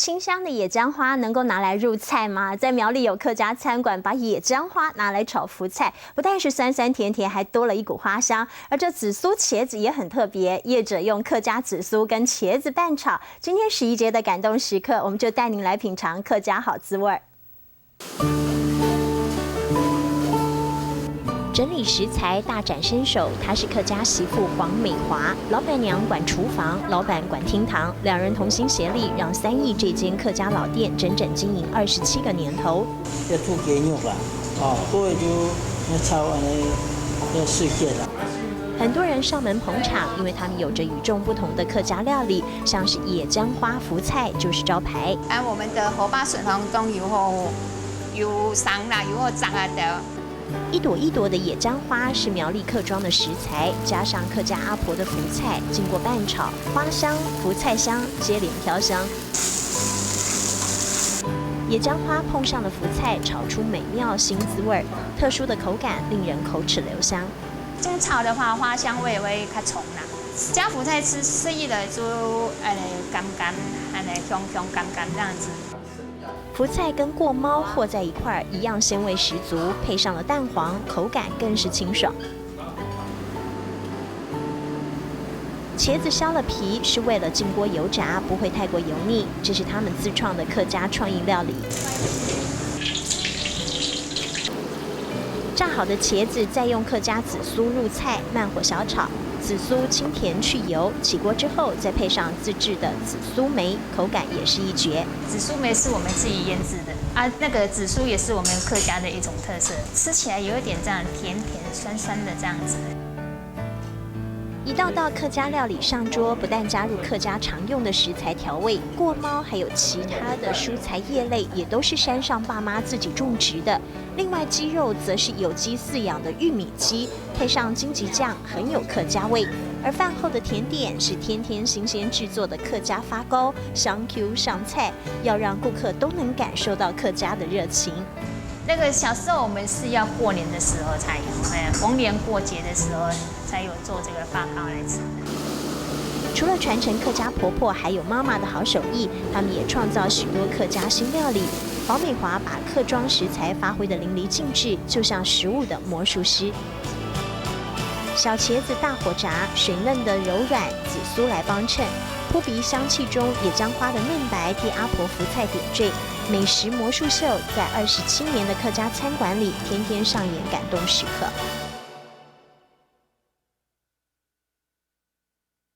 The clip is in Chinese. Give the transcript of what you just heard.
清香的野姜花能够拿来入菜吗？在苗栗有客家餐馆把野姜花拿来炒福菜，不但是酸酸甜甜，还多了一股花香。而这紫苏茄子也很特别，业者用客家紫苏跟茄子拌炒。今天11节的感动时刻，我们就带您来品尝客家好滋味。整理食材，大展身手。她是客家媳妇黄美华，老板娘管厨房，老板管厅堂，两人同心协力，让3义这间客家老店整整经营27个年头。要做鸡肉吧，过会就要炒完要碎件了。很多人上门捧场，因为他们有着与众不同的客家料理，像是野姜花福菜就是招牌。我们的荷包笋红冬有生啦，有炸的。一朵一朵的野姜花是苗栗客庄的食材，加上客家阿婆的福菜，经过拌炒，花香、福菜香接连飘香。野姜花碰上了福菜，炒出美妙新滋味，特殊的口感令人口齿留香。这样炒的话，花香味会较重啦。加福菜吃意的就干干，香香干干这样子。福菜跟过猫和在一块儿，一样鲜味十足，配上了蛋黄，口感更是清爽。茄子削了皮是为了进锅油炸，不会太过油腻，这是他们自创的客家创意料理。炸好的茄子再用客家紫苏入菜，慢火小炒。紫苏清甜去油，起锅之后再配上自制的紫苏梅，口感也是一绝。紫苏梅是我们自己腌制的那个紫苏也是我们客家的一种特色，吃起来有一点这样甜甜酸酸的这样子。一道道客家料理上桌，不但加入客家常用的食材调味，过猫还有其他的蔬菜叶类，也都是山上爸妈自己种植的。另外鸡肉则是有机饲养的玉米鸡，配上荆棘酱，很有客家味。而饭后的甜点是天天新鲜制作的客家发糕，香 Q 上菜，要让顾客都能感受到客家的热情。那个小时候我们是要过年的时候才有，逢年过节的时候才有做这个发糕来吃。除了传承客家婆婆还有妈妈的好手艺，他们也创造许多客家新料理。黄美华把客庄食材发挥得淋漓尽致，就像食物的魔术师。小茄子大火炸，水嫩的柔软，紫苏来帮衬，扑鼻香气中野姜花的嫩白替阿婆福菜点缀。美食魔术秀在27年的客家餐馆里天天上演感动时刻。